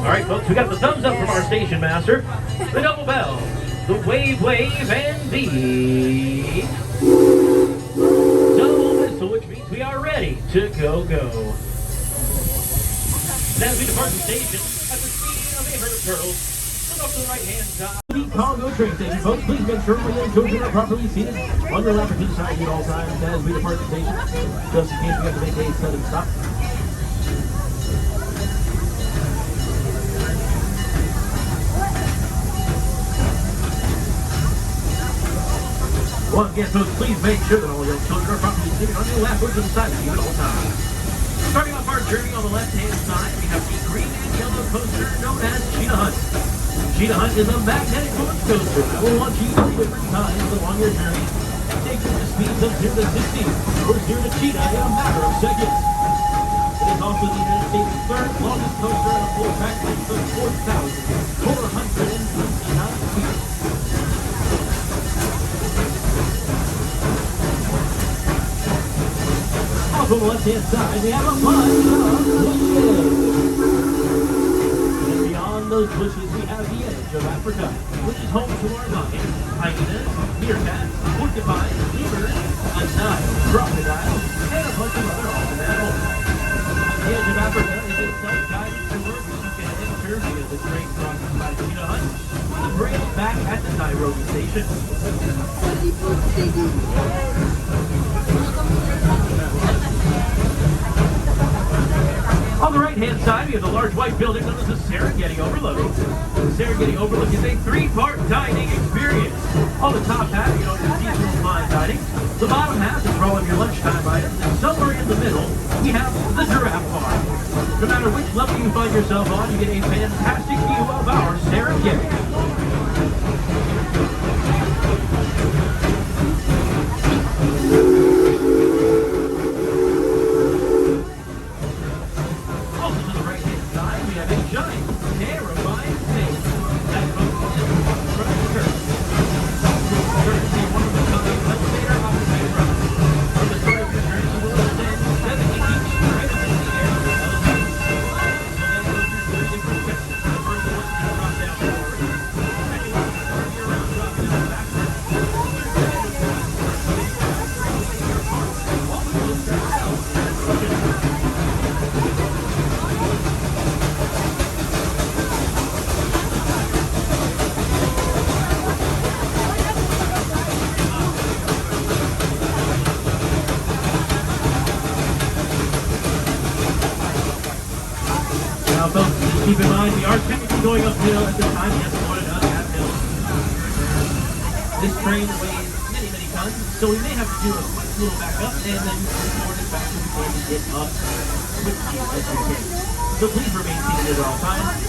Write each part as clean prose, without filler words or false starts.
All right, folks, we got the thumbs up from our station master, the double bell, the wave, and the double whistle, which means we are ready to go. And as we depart the station, at the speed of a herd of turtles, look off to the right-hand side. The Congo train station, folks, please make sure your children are properly seated on your lap or to the side at all times as we depart the station, just in case we have to make a sudden stop. Once again, folks, please make sure that all your children are properly seated on your lap or to the side of you at all times. Starting off our journey on the left-hand side, we have the green and yellow coaster known as Cheetah Hunt. Cheetah Hunt is a magnetic roller coaster that will launch you 3 different times along your journey, taking the speeds of 0 to 60 or 0 to Cheetah in a matter of seconds. It is also the United States' 3rd longest coaster at a full track length of 4,429 feet. On the left-hand side, we have a bunch of bushes. And beyond those bushes, we have the edge of Africa, which is home to our lions, hyenas, meerkats, porcupines, lemurs, a Nile crocodile, and a bunch of other awesome animals. The edge of Africa is a self-guided tour which you can enter via the train crossing by Cheetah Hunt, the bridge back at the Nairobi Station. On the right-hand side, we have the large white building known as the Serengeti Overlook. The Serengeti Overlook is a 3-part dining experience. On the top half, you know, your seasonal fine dining. The bottom half is for all of your lunchtime items. And somewhere in the middle, we have the giraffe farm. No matter which level you find yourself on, you get a fantastic view of our Serengeti. Keep in mind, we are technically going uphill at the time. Yes, one and half hill. This train weighs many tons, so we may have to do a quick little backup and then report it back to the point to get up quickly as we can. So please remain seated at all times.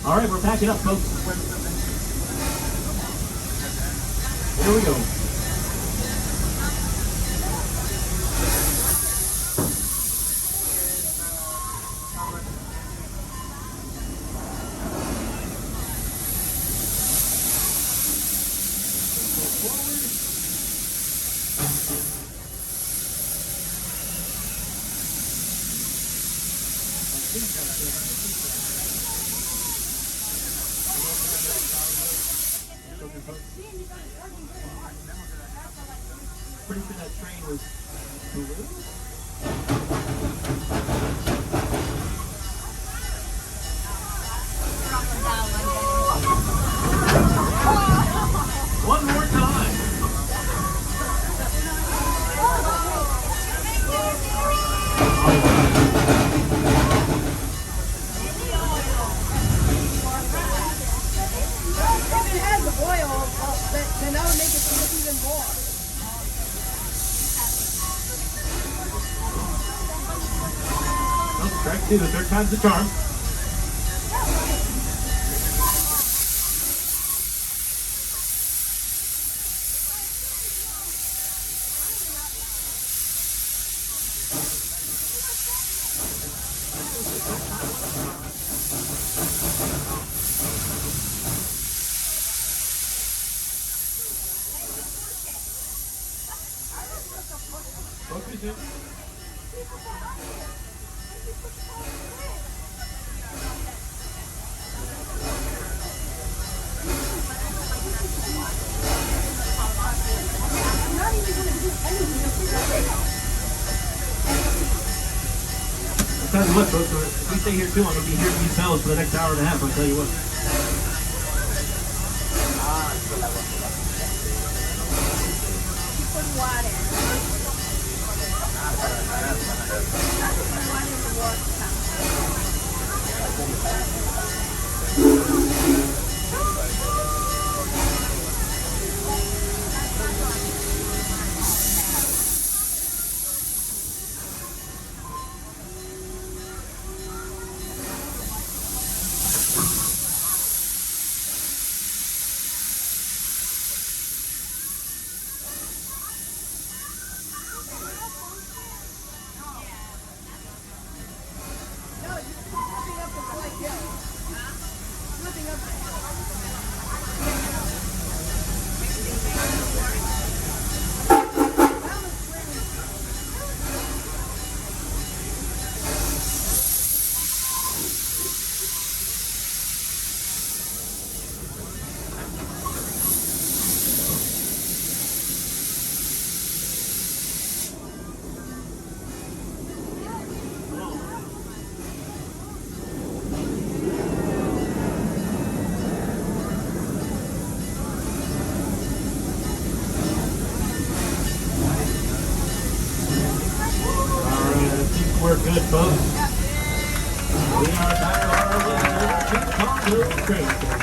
All right, we're packing up, folks. Here we go. Pretty sure that train was blue. One more time. It has the oil. Strike two, the third time's the charm. Focus in. I'll tell you what, folks, if we stay here too long, we'll be hearing these bells for the next hour and a half, I'll tell you what. We're good, folks. We are back on our way to Congo train station.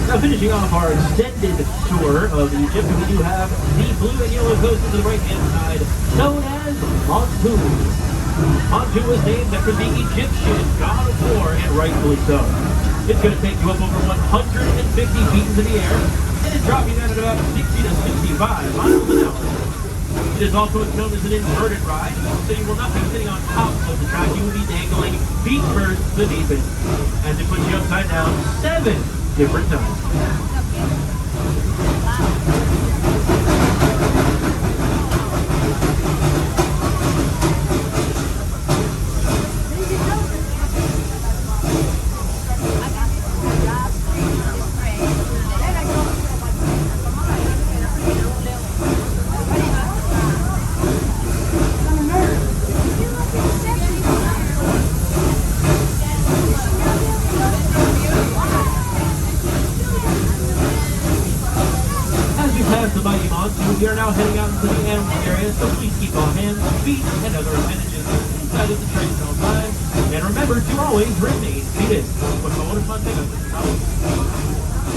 Now, finishing off our extended tour of Egypt, we do have the blue and yellow coast to the right-hand side, known as Montu. Montu was named after the Egyptian god of war, and rightfully so. It's going to take you up over 150 feet into the air, and it's dropping down at about 60 to 65 miles an hour. It is also known as an inverted ride, so you will not be sitting on top of the track, you will be dangling feet first beneath it. And it puts you upside down 7 different times. We are now heading out into the animal area, so please keep all hands, feet, and other appendages inside of the train at all times. And remember to always remain seated. Por favor, manténganse sentados.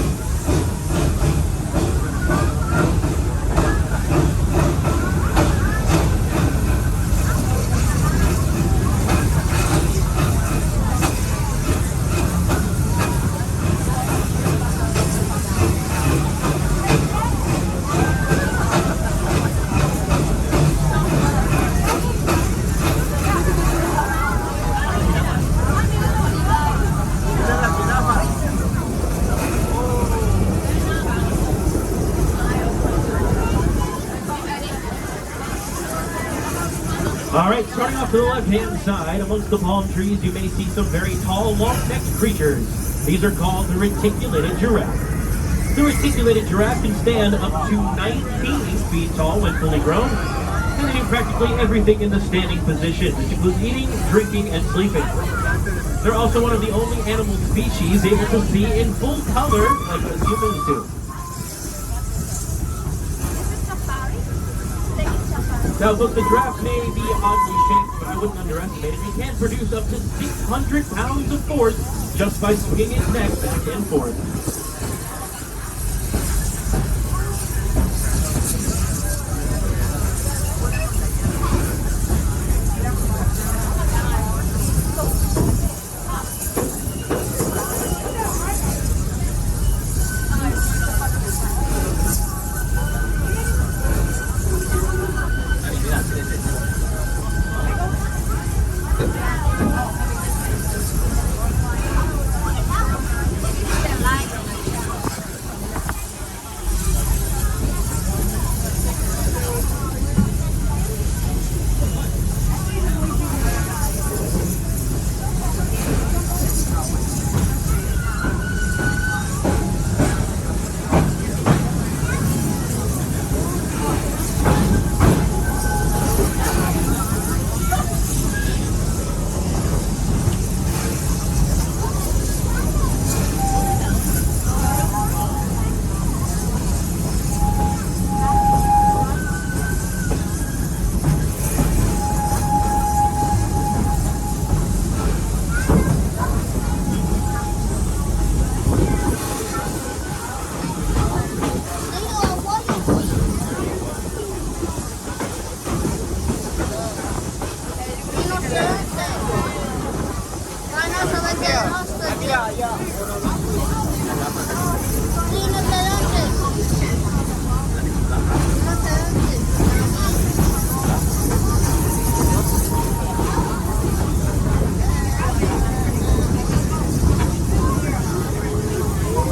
Alright, starting off to the left-hand side, amongst the palm trees, you may see some very tall, long-necked creatures. These are called the reticulated giraffe. The reticulated giraffe can stand up to 19 feet tall when fully grown. and they do practically everything in the standing position. This includes eating, drinking, and sleeping. They're also one of the only animal species able to see in full color like us humans do. Now, look, the giraffe may be oddly shaped, but I wouldn't underestimate it. It can produce up to 600 pounds of force just by swinging its neck back and forth.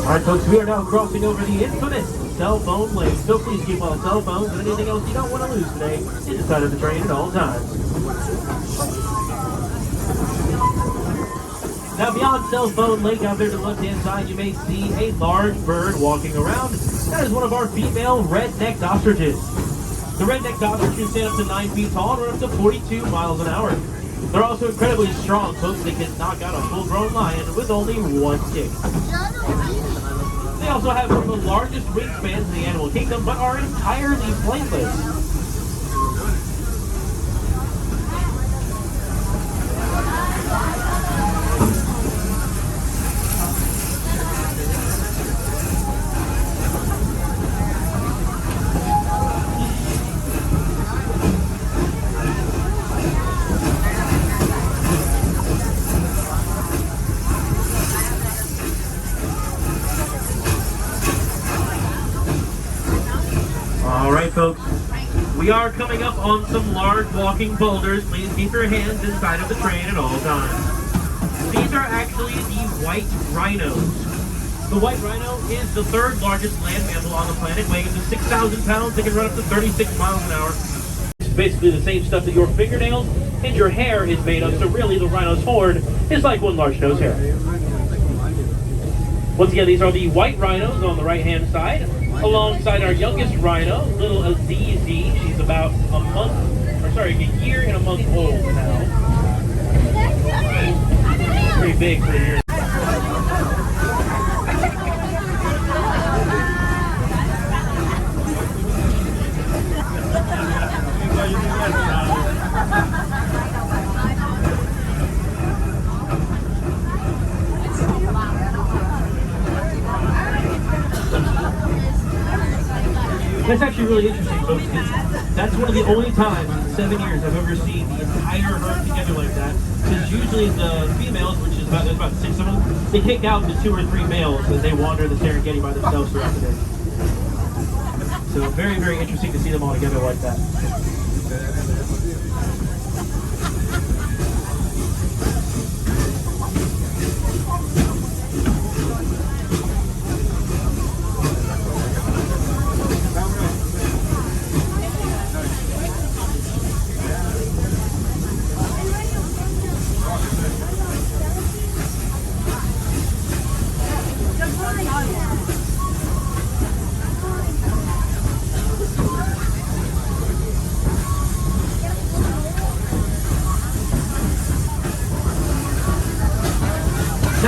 Alright folks, we are now crossing over the infamous cell phone lane, so please keep all cell phones and anything else you don't want to lose today inside of the train at all times. Now beyond cell phone lake, out there to the left-hand side, you may see a large bird walking around. That is one of our female red-necked ostriches. The red-necked ostriches stand up to 9 feet tall and run up to 42 miles an hour. They're also incredibly strong, folks. They can knock out a full-grown lion with only one kick. They also have one of the largest wingspans in the animal kingdom, but are entirely flightless. Alright folks, we are coming up on some large walking boulders. Please keep your hands inside of the train at all times. These are actually the white rhinos. The white rhino is the third largest land mammal on the planet, weighing up to 6,000 pounds. They can run up to 36 miles an hour. It's basically the same stuff that your fingernails and your hair is made of, so really the rhino's horn is like one large nose hair. Once again, these are the white rhinos on the right-hand side. Alongside our youngest rhino, little Azizi. She's about a year and a month old now. Pretty big for a year. That's actually really interesting, folks, because that's one of the only times in 7 years I've ever seen the entire herd together like that. Because usually the females, which is there's about 6 of them, they kick out the 2 or 3 males as they wander the Serengeti by themselves throughout the day. So very, very interesting to see them all together like that.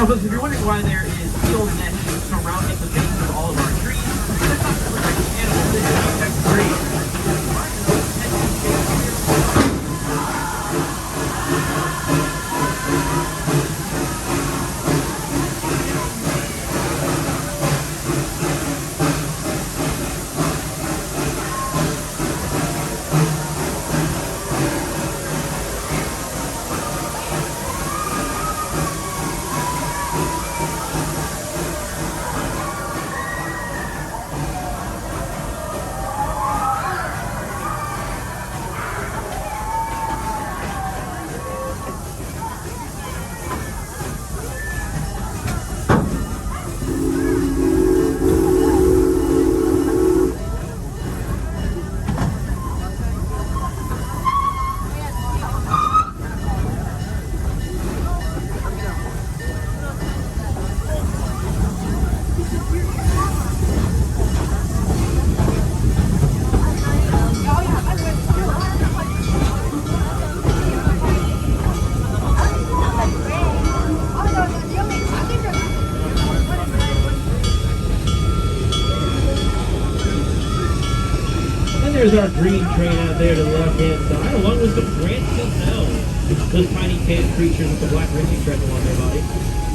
Now, folks, if you're wondering why there is steel mesh surrounding the base of all of our trees, that's not to protect the animals, it's to protect the trees. There's our green train out there to the left-hand side, along with some Grant gazelles. Those tiny tan creatures with the black ringing stripe along their body.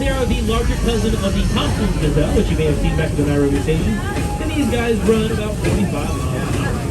They are the larger cousin of the Thompson's gazelle, which you may have seen back at the Nairobi Station. And these guys run about 45 miles an hour.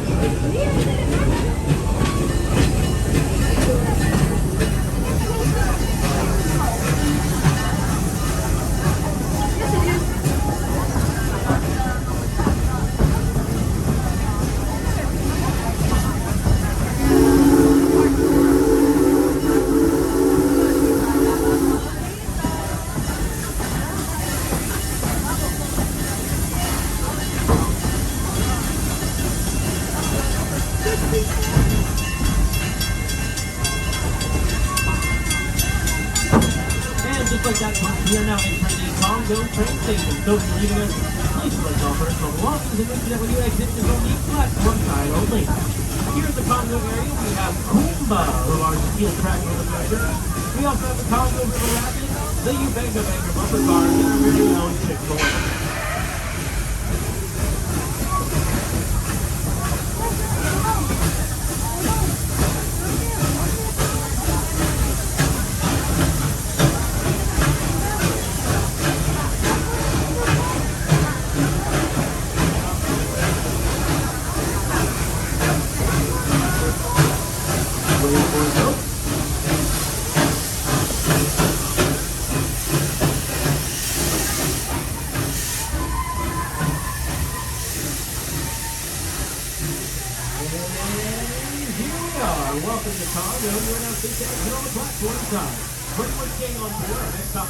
Just like that, we are now entering the Congo train station. So if you're leaving us, please select all personal belongings and make sure that when you exit, is only platform side only. Here in the Congo area, we have Kumba, the large steel track motor. We also have the Congo River Rapids, the Ubanga Banker bumper cars, and our very own Chick-fil-A. Welcome to Congo. We're now sitting here on the platform side. Pretty much staying on board. Our next stop.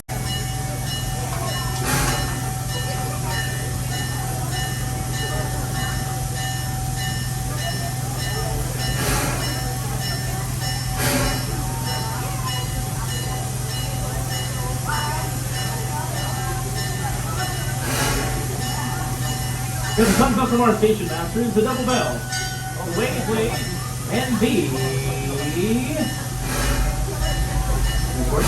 If it comes up from our station master is the double bell. Away, please. And B. Report.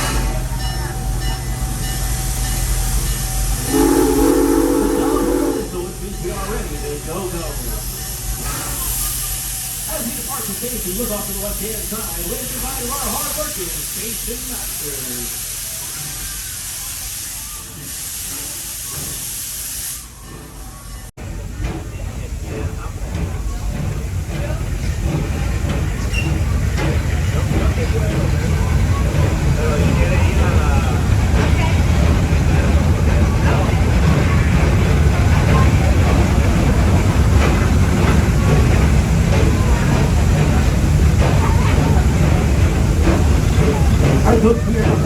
So which means we are ready to go. As we depart the station, look off to the left-hand side. Wave goodbye to our hard-working station masters. Our folks here in the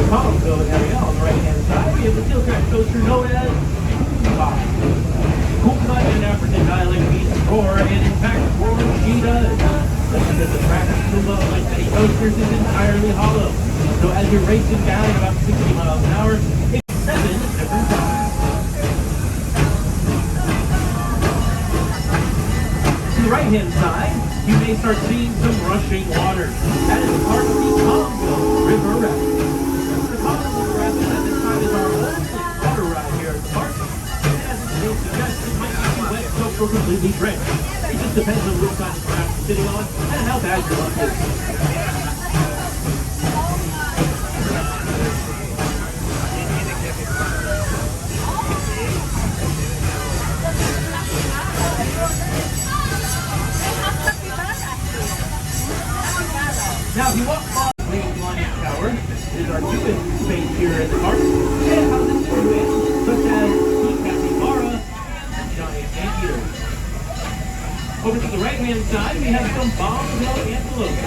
Congo area on the right-hand side, we have the steel track coaster known as Kumba. Kumba in African dialect means roar, and in fact, roar she does. That's because the track of Kumba, like many coasters, is entirely hollow. So as you're racing down at about 60 miles an hour, it's 7 different times. To the right-hand side, you may start seeing some rushing water. That is part of the Congo River Rapids. The Congo River Rapids at this time or completely drenched. It just depends on which kind of craft you're sitting on and how bad your luck is. Now, if you walk by the main flying tower, is our newest space here at the park. It houses new animals such as sea capybara and giant anteater. Over to the right-hand side, we have some bongo antelope.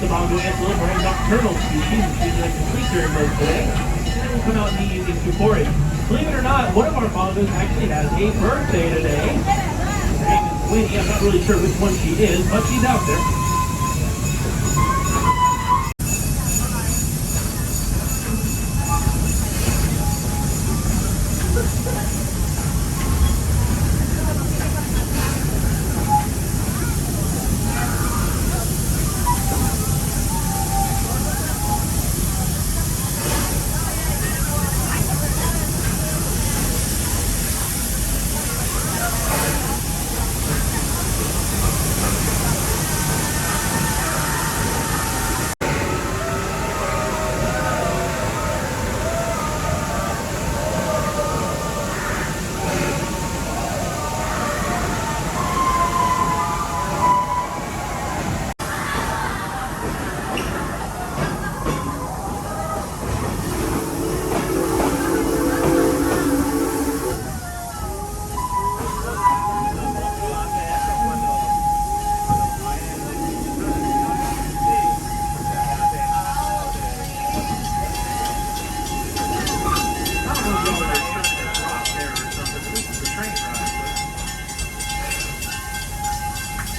The bongo antelope are a nocturnal species, which usually like to sleep during most of the day, and then will come out in the evenings to forage. Believe it or not, one of our bongos actually has a birthday today. Her name is Winnie. I'm not really sure which one she is, but she's out there.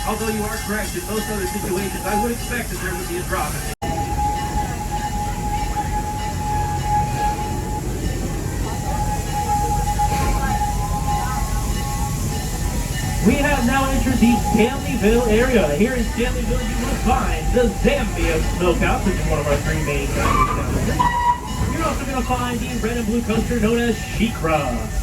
Although you are correct, in most other situations, I would expect that there would be a drop. We have now entered the Stanleyville area. Here in Stanleyville, you will find the Zambia Smokehouse, which is one of our three main establishments. You're also going to find the red and blue coaster known as Shikra.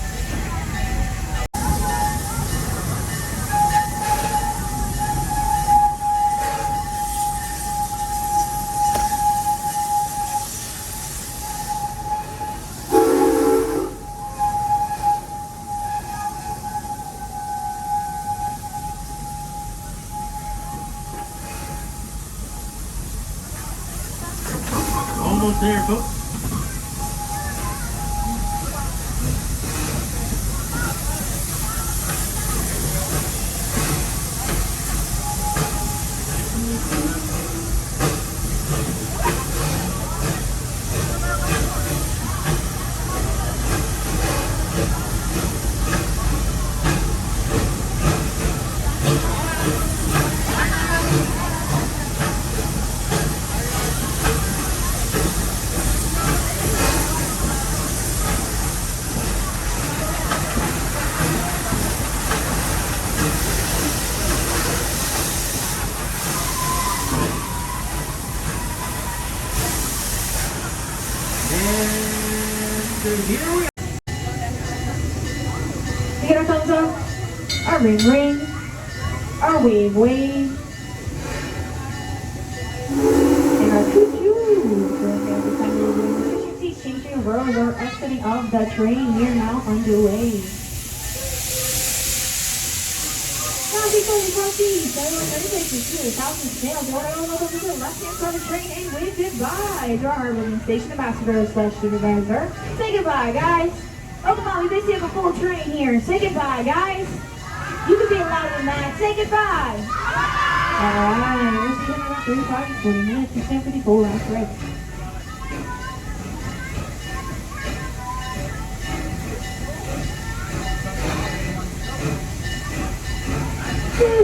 Almost there, folks. Here we are. We get our thumbs up, our ring ring, our wave wave, and our choo choo. Efficiency changing road or exiting of the train. We are now underway. Welcome to the left-hand side of the train and wave goodbye to our living station ambassador / supervisor. Say goodbye, guys. Oh, come on, we basically have a full train here. Say goodbye, guys. You can be louder than that. Say goodbye. Alright, we're sitting around 35 and 40 minutes. It's 10:54 last right.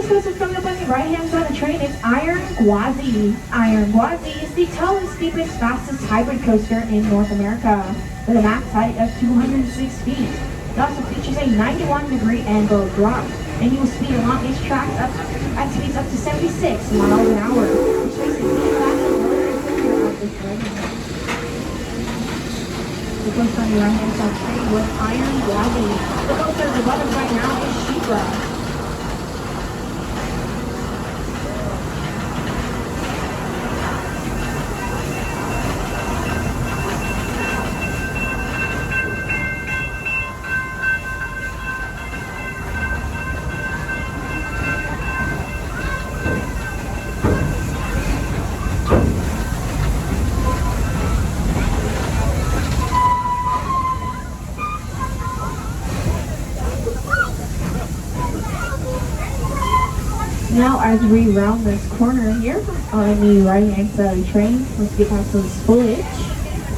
This coming up on the right-hand side of the train is Iron Gwazi. Iron Gwazi is the tallest, steepest, fastest hybrid coaster in North America with a max height of 206 feet. It also features a 91-degree angle drop, and you will speed along its tracks up at speeds up to 76 miles an hour, which makes it the fastest roller coaster of the train. The coaster on the right-hand side of the train was Iron Gwazi. The coaster above us right now is Shikra. Now, as we round this corner here on the right hand side of the train, let's get past this foliage.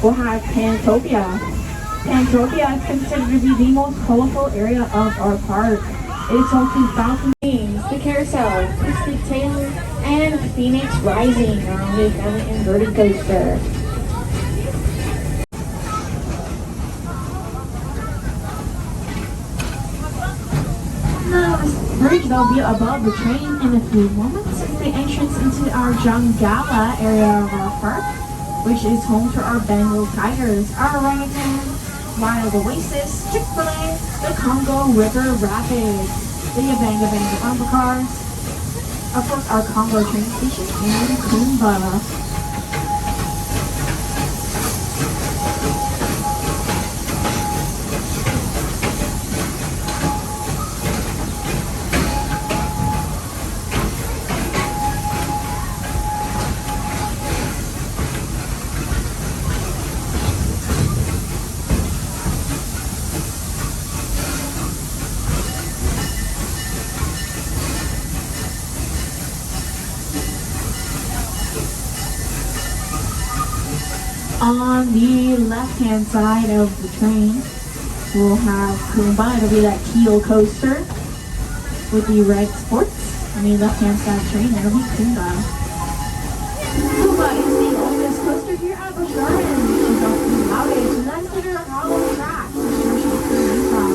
We'll have Pantopia. Pantopia is considered to be the most colorful area of our park. It is home to fountain games, the carousel, twisted tail, and Phoenix Rising, our only family inverted coaster. The bridge that will be above the train in a few moments is the entrance into our Jungala area of our park, which is home to our Bengal tigers, our orangutans, Wild Oasis, Chick-fil-A, the Congo River Rapids, the Yabanga Banga Bumper Cars, of course our Congo train station, and Kumba. On the left-hand side of the train, we'll have Kumba. It'll be that teal coaster with the red sports. On the left-hand side of the train, that'll be Kumba. Kumba is the oldest coaster here at Busch Gardens. She's also the loudest, and that's due to her hollow track. She's from.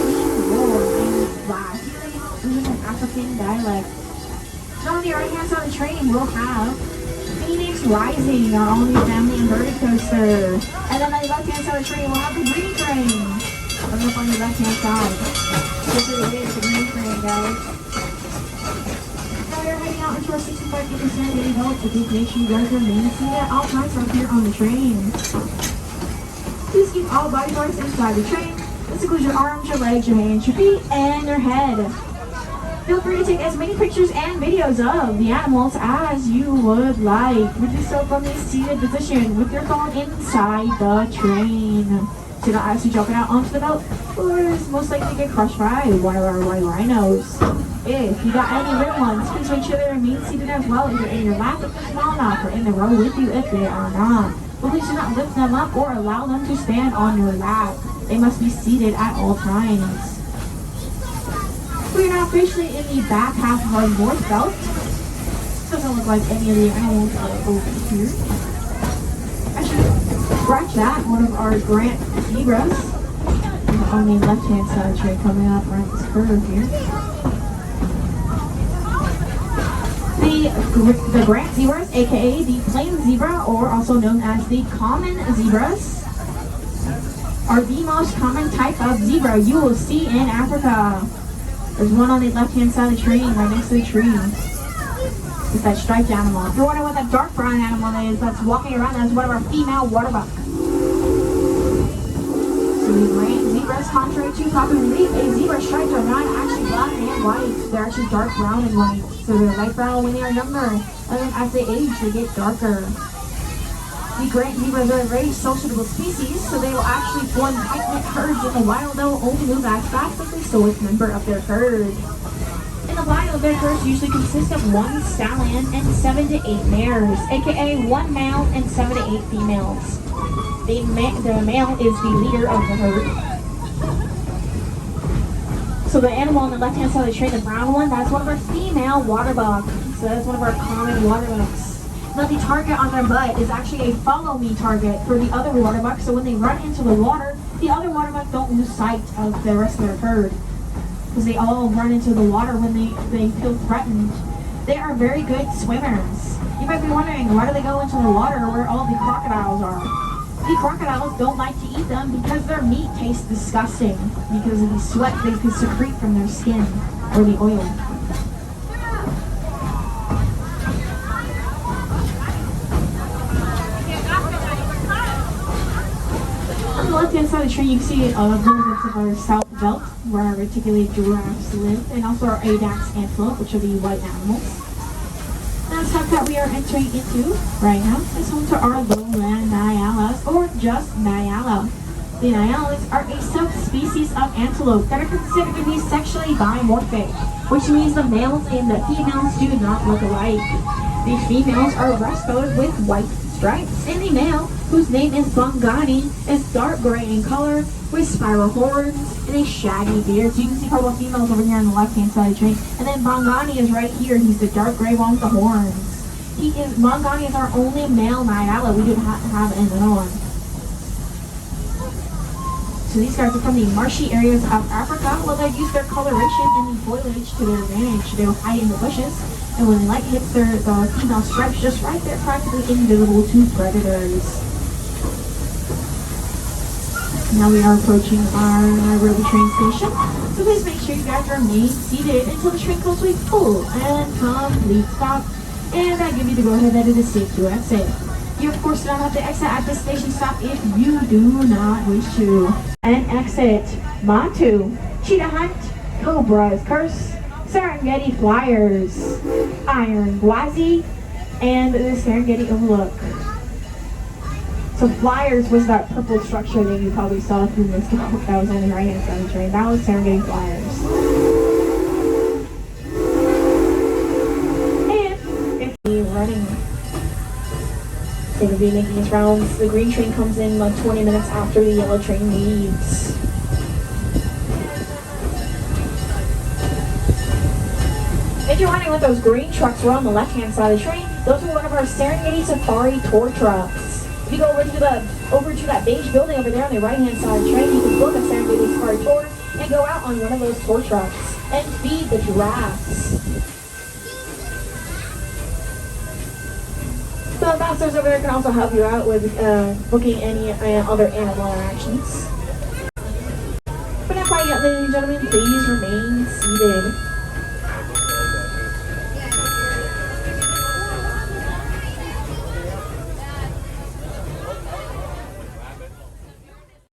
She roars and laughs. Using an African dialect. Now on the right-hand side of the train, we'll have Phoenix Rising, our only family inverted coaster. And then on the left-hand side of the train, we'll have the green train. Coming up on the left-hand side. This is the green train, guys. Now we're heading out into our 65-acre Stanleyville, so please make sure you guys remain seated at all times up here on the train. Please keep all body parts inside the train. This includes your arms, your legs, your hands, your feet, and your head. Feel free to take as many pictures and videos of the animals as you would like. We do so from the seated position with your phone inside the train. So not actually jumping out onto the belt, or is most likely to get crushed by one of our white rhinos. If you got any little ones, please make sure they remain seated as well, either in your lap if they're small enough, or in the row with you if they are not. But please do not lift them up or allow them to stand on your lap. They must be seated at all times. We are now officially in the back half of our north belt. Doesn't look like any of the animals are over here. Actually, scratch that. One of our Grant zebras on the left-hand side of the train coming up right this curve here. The Grant zebras, aka the plain zebra, or also known as the common zebras, are the most common type of zebra you will see in Africa. There's one on the left-hand side of the train, right next to the tree. It's that striped animal. If you're wondering what that dark brown animal is that's walking around, that's one of our female water buck. So the Grant zebras, contrary to popular belief, a zebra stripes are not actually black and white. They're actually dark brown and white. So they're light brown when they are younger, and then as they age, they get darker. The Grant zebras are a very sociable species, so they will actually form tight-knit herds in the wild. They'll only move as fast as the slowest member of their herd. In the wild, their herds usually consist of 1 stallion and 7 to 8 mares, aka 1 male and 7 to 8 females. The male is the leader of the herd. So the animal on the left-hand side of the train, the brown one, that's one of our female water bucks. So that's one of our common water bucks. Now the target on their butt is actually a follow me target for the other water bucks, so when they run into the water, the other water bucks don't lose sight of the rest of their herd. Because they all run into the water when they feel threatened. They are very good swimmers. You might be wondering, why do they go into the water where all the crocodiles are? The crocodiles don't like to eat them because their meat tastes disgusting because of the sweat they can secrete from their skin, or the oil. On the left-hand side of the train, you can see movements of our south belt, where our reticulated giraffes live, and also our Adax antelope, which are the white animals. The step that we are entering into right now is home to our lowland Nyalas, or just Nyala. The Naiales are a subspecies of antelope that are considered to be sexually dimorphic, which means the males and the females do not look alike. The females are rust-colored with white stripes, and the male, whose name is Bongani, is dark gray in color with spiral horns and a shaggy beard. So you can see purple females over here on the left-hand side of the train, and then Bongani is right here. He's the dark gray one with the horns. Bongani is our only male Naiala. We do not have another one. So these guys are from the marshy areas of Africa. Well, they use their coloration and the foliage to their advantage. They will hide in the bushes, and when the light hits the female stripes just right, they're practically invisible to predators. Now we are approaching our Nairobi train station. So please make sure you guys remain seated until the train comes to a full and complete stop. And I give you the go-ahead that it is safe to exit. You of course do not have to exit at this station stop if you do not wish to. And exit Mantu, Cheetah Hunt, Cobra's Curse, Serengeti Flyers, Iron Gwazi, and the Serengeti Overlook. So Flyers was that purple structure that you probably saw a few minutes ago that was on the right hand side of the train. That was Serengeti Flyers. And if you're running, so it'll be making its rounds. The green train comes in like 20 minutes after the yellow train leaves. If you're wondering what those green trucks were on the left-hand side of the train, those were one of our Serengeti Safari tour trucks. If you go over to that beige building over there on the right-hand side of the train, you can book a Serengeti Safari tour and go out on one of those tour trucks and feed the giraffes. The ambassadors over there can also help you out with booking any other animal interactions. But not quite yet, ladies and gentlemen, please remain seated.